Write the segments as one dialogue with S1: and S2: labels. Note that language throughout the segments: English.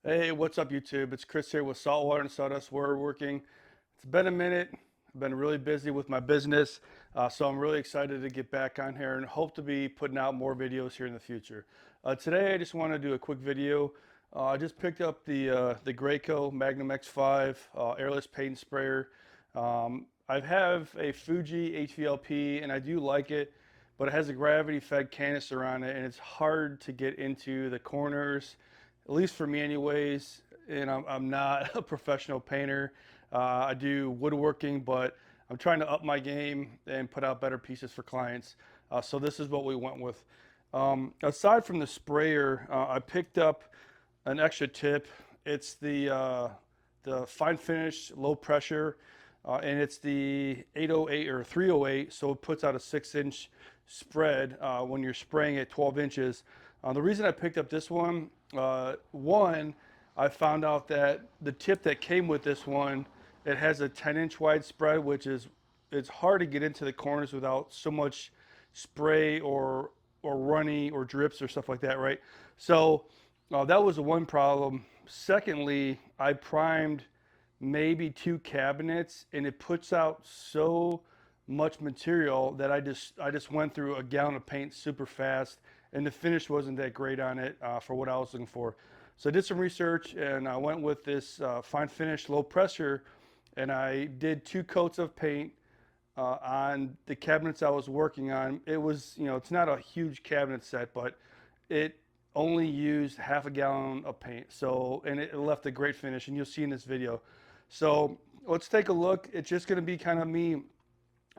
S1: Hey, what's up, YouTube? It's Chris here with Saltwater and Sawdust Woodworking. It's been a minute. I've been really busy with my business, so I'm really excited to get back on here and hope to be putting out more videos here in the future. Today, I just want to do a quick video. I just picked up the Graco Magnum X5 airless paint sprayer. I have a Fuji HVLP, and I do like it, but it has a gravity-fed canister on it, and it's hard to get into the corners, at least for me anyways. And I'm not a professional painter. I do woodworking, but I'm trying to up my game and put out better pieces for clients. So this is what we went with. Aside from the sprayer, I picked up an extra tip. It's the fine finish, low pressure, and it's the 808 or 308, so it puts out a 6-inch spread when you're spraying at 12 inches. The reason I picked up this one, I found out that the tip that came with this one, it has a 10-inch wide spread, which is it's hard to get into the corners without so much spray or runny or drips or stuff like that, right? So that was the one problem. Secondly, I primed maybe 2 cabinets, and it puts out so much material that I just went through a gallon of paint super fast, and the finish wasn't that great on it for what I was looking for. So I did some research, and I went with this fine finish, low pressure, and I did 2 coats of paint on the cabinets I was working on. It was, it's not a huge cabinet set, but it only used half a gallon of paint. So, and it left a great finish, and you'll see in this video. So let's take a look. It's just going to be kind of me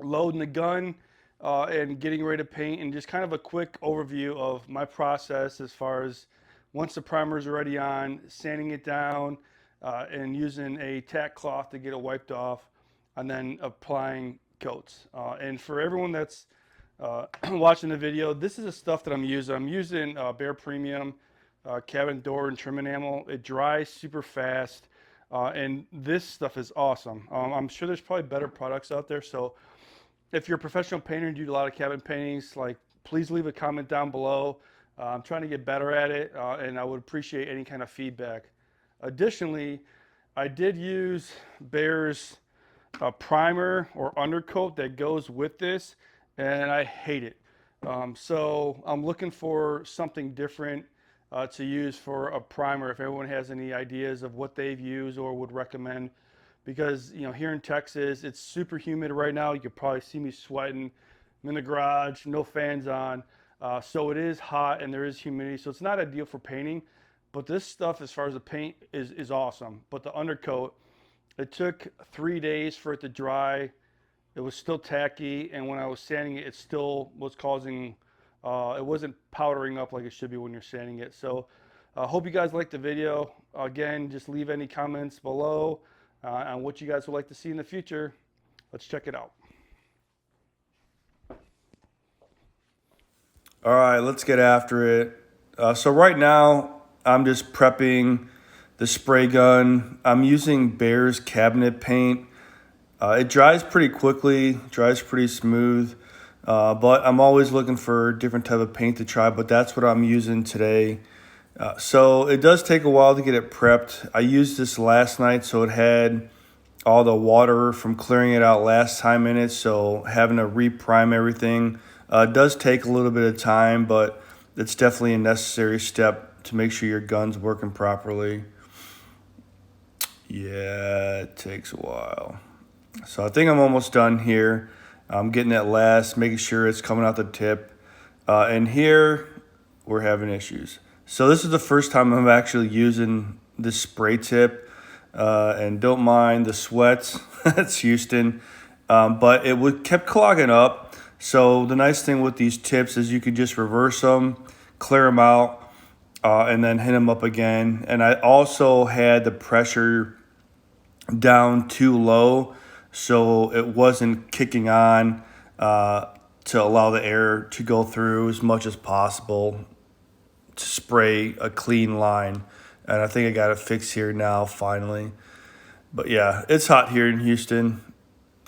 S1: loading the gun and getting ready to paint, and just kind of a quick overview of my process as far as once the primer is already on, sanding it down and using a tack cloth to get it wiped off, and then applying coats. And for everyone that's watching the video, this is the stuff that I'm using. I'm using Behr Premium cabinet door and trim enamel. It dries super fast, and this stuff is awesome. I'm sure there's probably better products out there. So if you're a professional painter and you do a lot of cabinet paintings, like, please leave a comment down below. I'm trying to get better at it, and I would appreciate any kind of feedback. Additionally, I did use Behr's primer or undercoat that goes with this, and I hate it. So I'm looking for something different to use for a primer. If everyone has any ideas of what they've used or would recommend, because here in Texas it's super humid right now. You could probably see me sweating. I'm in the garage, no fans on, so it is hot and there is humidity. So it's not ideal for painting. But this stuff, as far as the paint, is awesome. But the undercoat, it took 3 days for it to dry. It was still tacky, and when I was sanding it, it still was causing, it wasn't powdering up like it should be when you're sanding it. So I hope you guys liked the video. Again, just leave any comments below on what you guys would like to see in the future. Let's check it out.
S2: All right, let's get after it. So right now, I'm just prepping the spray gun. I'm using Behr's cabinet paint. It dries pretty quickly, dries pretty smooth, but I'm always looking for a different type of paint to try, but that's what I'm using today. So it does take a while to get it prepped. I used this last night, so it had all the water from clearing it out last time in it, so having to reprime everything does take a little bit of time, but it's definitely a necessary step to make sure your gun's working properly. Yeah, it takes a while. So I think I'm almost done here. I'm getting that last, making sure it's coming out the tip. And here we're having issues. So this is the first time I'm actually using this spray tip. And don't mind the sweats. It's Houston. But kept clogging up. So the nice thing with these tips is you could just reverse them, clear them out, and then hit them up again. And I also had the pressure down too low, so it wasn't kicking on to allow the air to go through as much as possible to spray a clean line. And I think I got it fixed here now, finally. But yeah, it's hot here in Houston.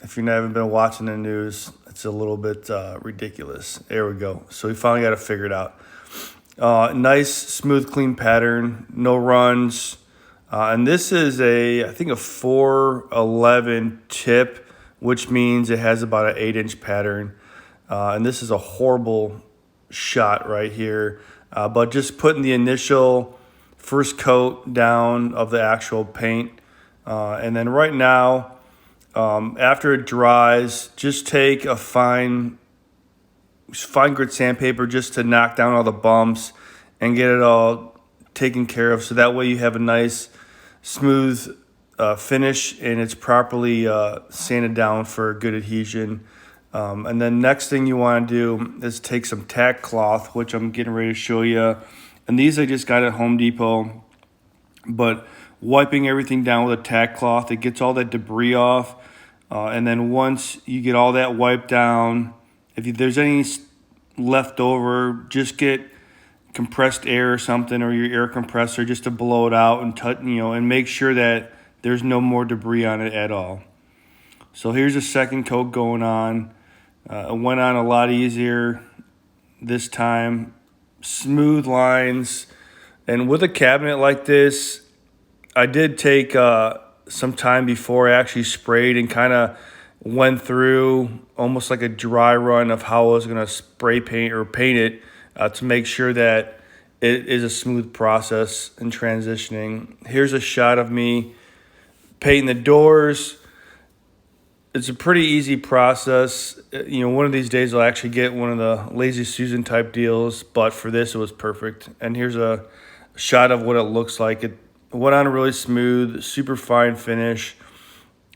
S2: If you haven't been watching the news, it's a little bit ridiculous. There we go. So we finally got it figured out. Nice, smooth, clean pattern. No runs. And this is I think a 411 tip, which means it has about an 8-inch pattern. And this is a horrible shot right here. But just putting the initial first coat down of the actual paint. And then right now, after it dries, just take a fine grit sandpaper just to knock down all the bumps and get it all taken care of. So that way you have a nice smooth finish and it's properly sanded down for good adhesion. And then next thing you want to do is take some tack cloth, which I'm getting ready to show you. And these I just got at Home Depot, but wiping everything down with a tack cloth, it gets all that debris off. And then once you get all that wiped down, if there's any left over, just get compressed air or something, or your air compressor, just to blow it out and and make sure that there's no more debris on it at all. So here's a second coat going on. It went on a lot easier this time. Smooth lines. And with a cabinet like this, I did take some time before I actually sprayed and kind of went through almost like a dry run of how I was going to spray paint or paint it to make sure that it is a smooth process in transitioning. Here's a shot of me painting the doors. It's a pretty easy process. One of these days I'll actually get one of the Lazy Susan type deals, but for this it was perfect. And here's a shot of what it looks like. It went on really smooth, super fine finish,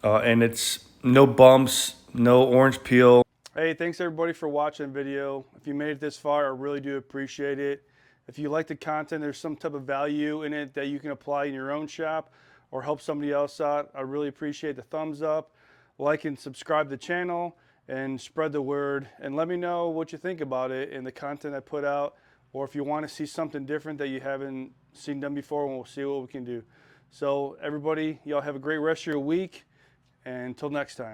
S2: and it's no bumps, no orange peel.
S1: Hey, thanks everybody for watching the video. If you made it this far, I really do appreciate it. If you like the content, there's some type of value in it that you can apply in your own shop or help somebody else out, I really appreciate the thumbs up. Like and subscribe to the channel and spread the word, and let me know what you think about it and the content I put out, or if you want to see something different that you haven't seen done before, and we'll see what we can do. So everybody, y'all have a great rest of your week, and until next time.